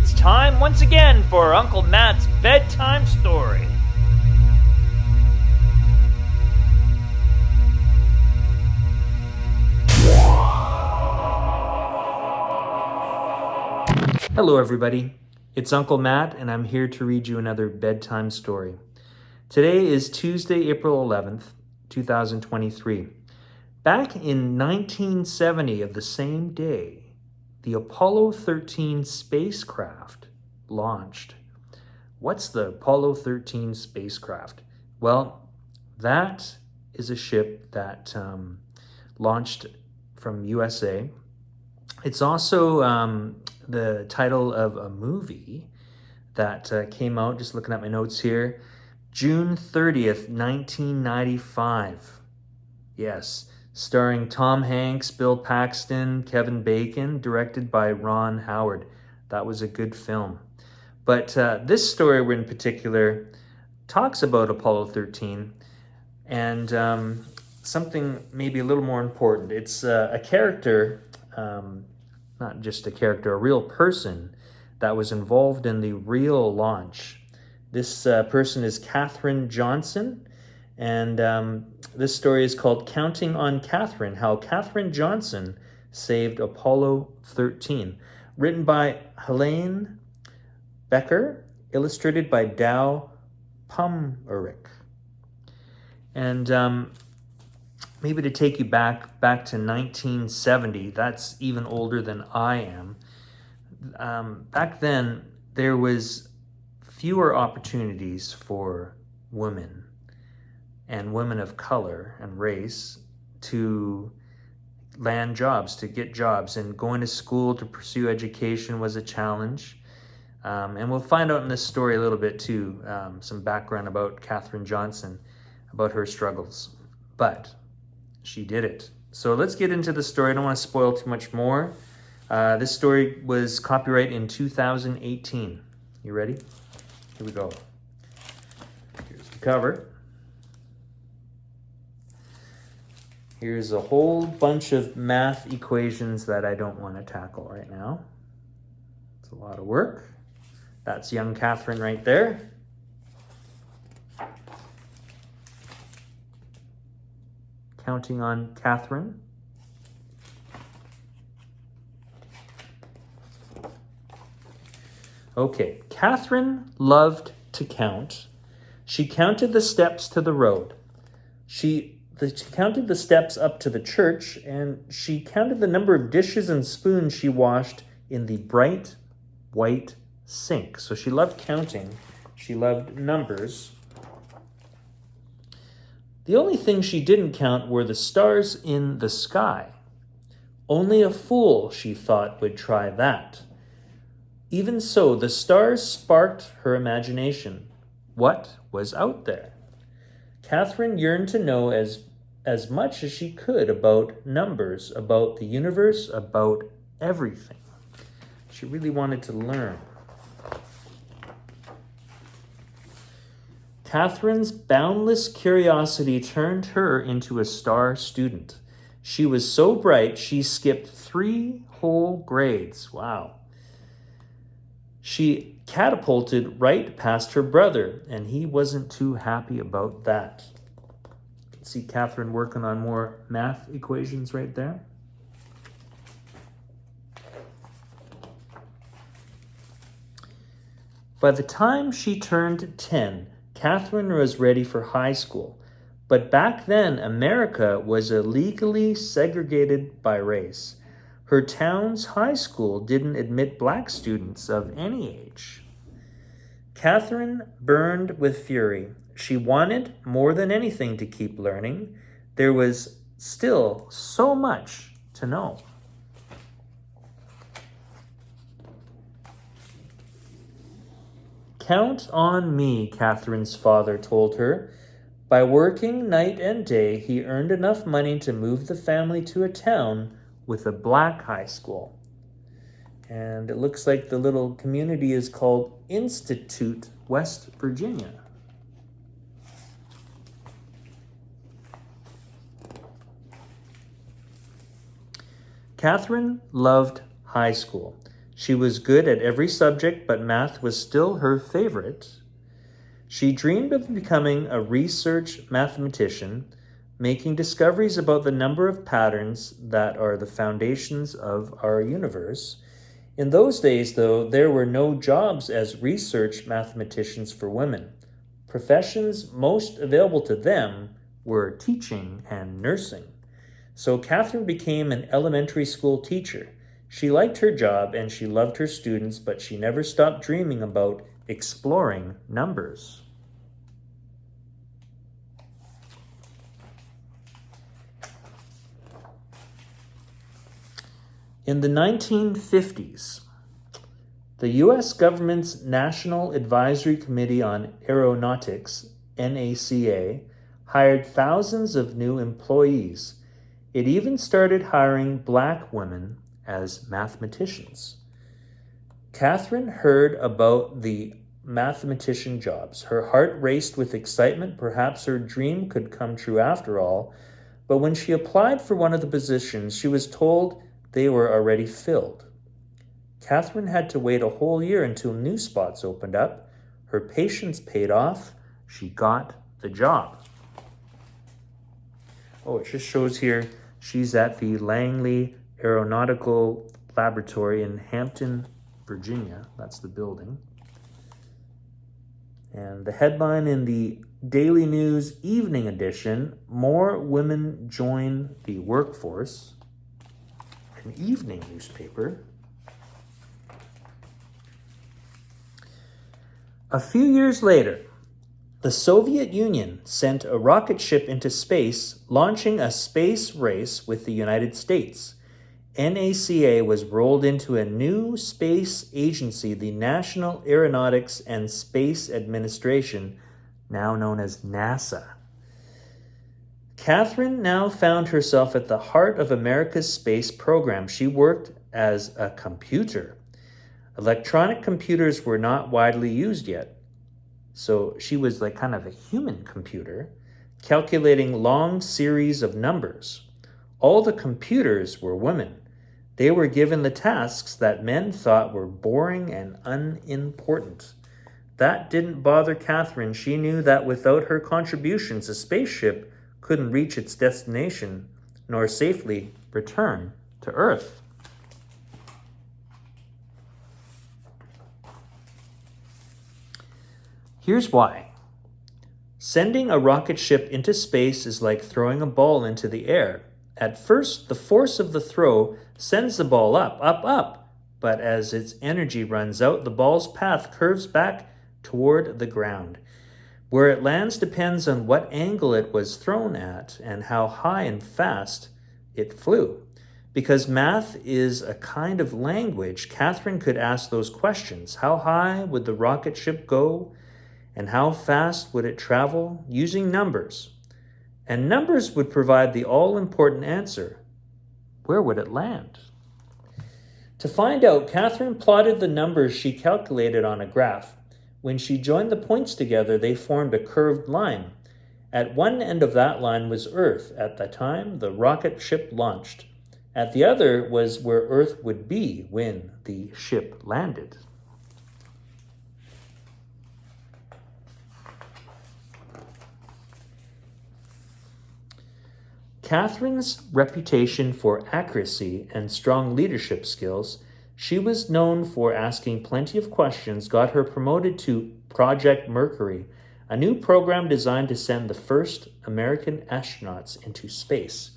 It's time once again for Uncle Matt's bedtime story. Hello everybody, it's Uncle Matt and I'm here to read you another bedtime story. Today is Tuesday, April 11th, 2023. Back in 1970 of the same day, the Apollo 13 spacecraft launched. What's the Apollo 13 spacecraft? Well, that is a ship that launched from USA. It's also the title of a movie that came out, just looking at my notes here, June 30th, 1995. Yes, starring Tom Hanks, Bill Paxton, Kevin Bacon, directed by Ron Howard. That was a good film. But this story in particular talks about Apollo 13 and something maybe a little more important. It's a character, not just a character, a real person that was involved in the real launch. This person is Katherine Johnson, and this story is called Counting on Katherine, How Katherine Johnson Saved Apollo 13. Written by Helaine, Becker, illustrated by Phumiruk. And maybe to take you back to 1970, that's even older than I am. Back then, there was fewer opportunities for women and women of color and race to land jobs, to get jobs, and going to school to pursue education was a challenge. And we'll find out in this story a little bit too, some background about Katherine Johnson, about her struggles. But she did it. So let's get into the story. I don't want to spoil too much more. This story was copyright in 2018. You ready? Here we go. Here's the cover. Here's a whole bunch of math equations that I don't want to tackle right now. It's a lot of work. That's young Katherine right there. Counting on Katherine. Okay, Katherine loved to count. She counted the steps to the road. She counted the steps up to the church, and she counted the number of dishes and spoons she washed in the bright white sink. So she loved counting. She loved numbers. The only thing she didn't count were the stars in the sky. Only a fool, she thought, would try that. Even so, the stars sparked her imagination. What was out there? Katherine yearned to know as much as she could about numbers, about the universe, about everything. She really wanted to learn. Katherine's boundless curiosity turned her into a star student. She was so bright, she skipped 3 whole grades. Wow. She catapulted right past her brother, and he wasn't too happy about that. You can see Katherine working on more math equations right there. By the time she turned 10, Katherine was ready for high school. But back then, America was illegally segregated by race. Her town's high school didn't admit black students of any age. Katherine burned with fury. She wanted more than anything to keep learning. There was still so much to know. Count on me, Katherine's father told her. By working night and day, he earned enough money to move the family to a town with a black high school. And it looks like the little community is called Institute, West Virginia. Katherine loved high school. She was good at every subject, but math was still her favorite. She dreamed of becoming a research mathematician, making discoveries about the number of patterns that are the foundations of our universe. In those days, though, there were no jobs as research mathematicians for women. Professions most available to them were teaching and nursing. So Katherine became an elementary school teacher. She liked her job and she loved her students, but she never stopped dreaming about exploring numbers. In the 1950s, the U.S. government's National Advisory Committee on Aeronautics, NACA, hired thousands of new employees. It even started hiring black women as mathematicians. Katherine heard about the mathematician jobs. Her heart raced with excitement. Perhaps her dream could come true after all. But when she applied for one of the positions, she was told they were already filled. Katherine had to wait a whole year until new spots opened up. Her patience paid off. She got the job. Oh, it just shows here she's at the Langley Aeronautical Laboratory in Hampton, Virginia. That's the building. And the headline in the Daily News Evening Edition, more women join the workforce. An evening newspaper. A few years later, the Soviet Union sent a rocket ship into space, launching a space race with the United States. NACA was rolled into a new space agency, the National Aeronautics and Space Administration, now known as NASA. Katherine now found herself at the heart of America's space program. She worked as a computer. Electronic computers were not widely used yet, so she was like kind of a human computer, calculating long series of numbers. All the computers were women. They were given the tasks that men thought were boring and unimportant. That didn't bother Katherine. She knew that without her contributions, a spaceship couldn't reach its destination nor safely return to Earth. Here's why. Sending a rocket ship into space is like throwing a ball into the air. At first, the force of the throw sends the ball up, up, up. But as its energy runs out, the ball's path curves back toward the ground. Where it lands depends on what angle it was thrown at and how high and fast it flew. Because math is a kind of language, Katherine could ask those questions. How high would the rocket ship go? And how fast would it travel? Using numbers. And numbers would provide the all-important answer. Where would it land? To find out, Katherine plotted the numbers she calculated on a graph. When she joined the points together, they formed a curved line. At one end of that line was Earth at the time the rocket ship launched. At the other was where Earth would be when the ship landed. Katherine's reputation for accuracy and strong leadership skills, she was known for asking plenty of questions, got her promoted to Project Mercury, a new program designed to send the first American astronauts into space.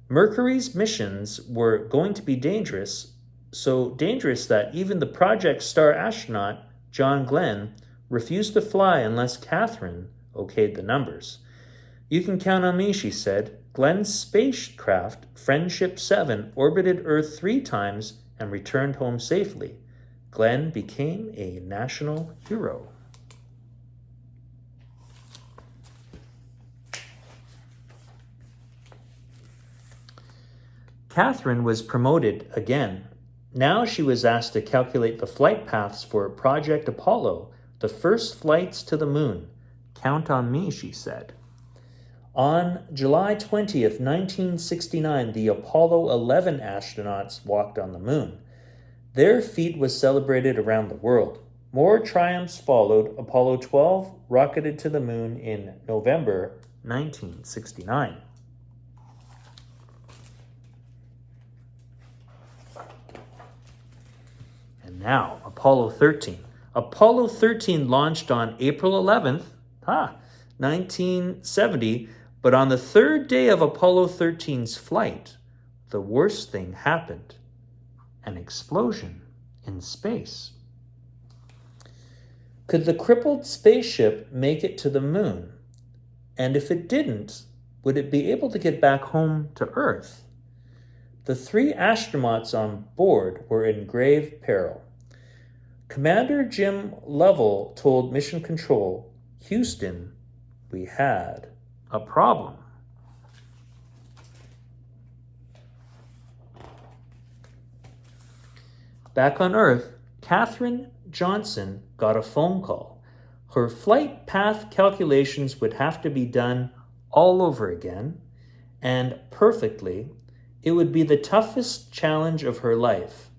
Mercury's missions were going to be dangerous, so dangerous that even the Project star astronaut, John Glenn, refused to fly unless Katherine okayed the numbers. You can count on me, she said. Glenn's spacecraft, Friendship 7, orbited Earth 3 times and returned home safely. Glenn became a national hero. Katherine was promoted again. Now she was asked to calculate the flight paths for Project Apollo, the first flights to the moon. Count on me, she said. On July 20th, 1969, the Apollo 11 astronauts walked on the moon. Their feat was celebrated around the world. More triumphs followed. Apollo 12 rocketed to the moon in November 1969. And now, Apollo 13. Apollo 13 launched on April 11th, 1970, but on the third day of Apollo 13's flight, the worst thing happened. An explosion in space. Could the crippled spaceship make it to the moon? And if it didn't, would it be able to get back home to Earth? The 3 astronauts on board were in grave peril. Commander Jim Lovell told Mission Control, "Houston, we had a problem." Back on Earth, Katherine Johnson got a phone call. Her flight path calculations would have to be done all over again, and perfectly. It would be the toughest challenge of her life.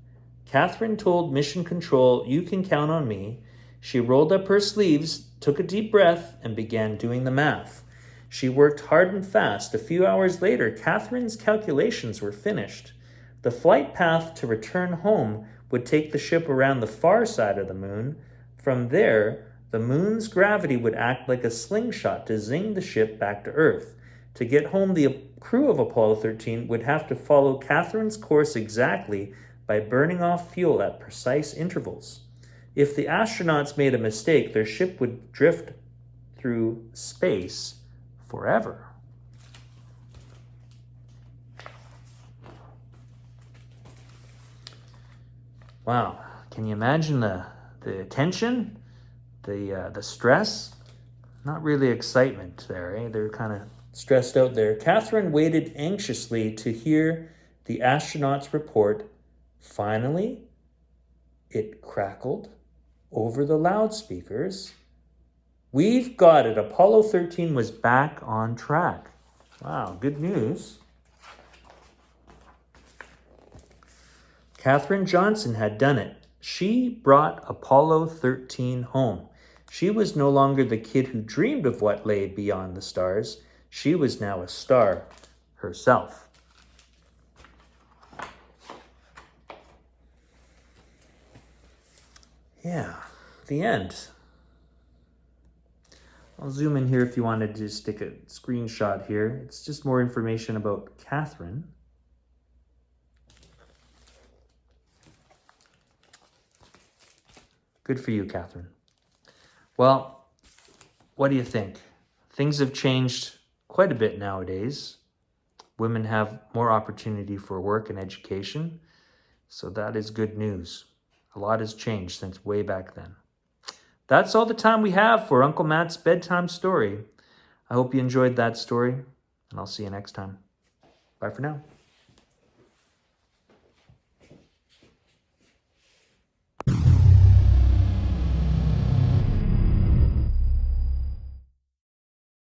Katherine told Mission Control, "You can count on me." She rolled up her sleeves, took a deep breath, and began doing the math. She worked hard and fast. A few hours later, Katherine's calculations were finished. The flight path to return home would take the ship around the far side of the moon. From there, the moon's gravity would act like a slingshot to zing the ship back to Earth. To get home, the crew of Apollo 13 would have to follow Katherine's course exactly by burning off fuel at precise intervals. If the astronauts made a mistake, their ship would drift through space forever. Wow, can you imagine the tension, the stress? Not really excitement there, eh? They're kind of stressed out there. Katherine waited anxiously to hear the astronauts report. Finally, it crackled over the loudspeakers. "We've got it. Apollo 13 was back on track." Wow, good news. Katherine Johnson had done it. She brought Apollo 13 home. She was no longer the kid who dreamed of what lay beyond the stars. She was now a star herself. Yeah, the end. I'll zoom in here if you wanted to just take a screenshot here. It's just more information about Katherine. Good for you, Katherine. Well, what do you think? Things have changed quite a bit nowadays. Women have more opportunity for work and education, so that is good news. A lot has changed since way back then. That's all the time we have for Uncle Matt's bedtime story. I hope you enjoyed that story, and I'll see you next time. Bye for now.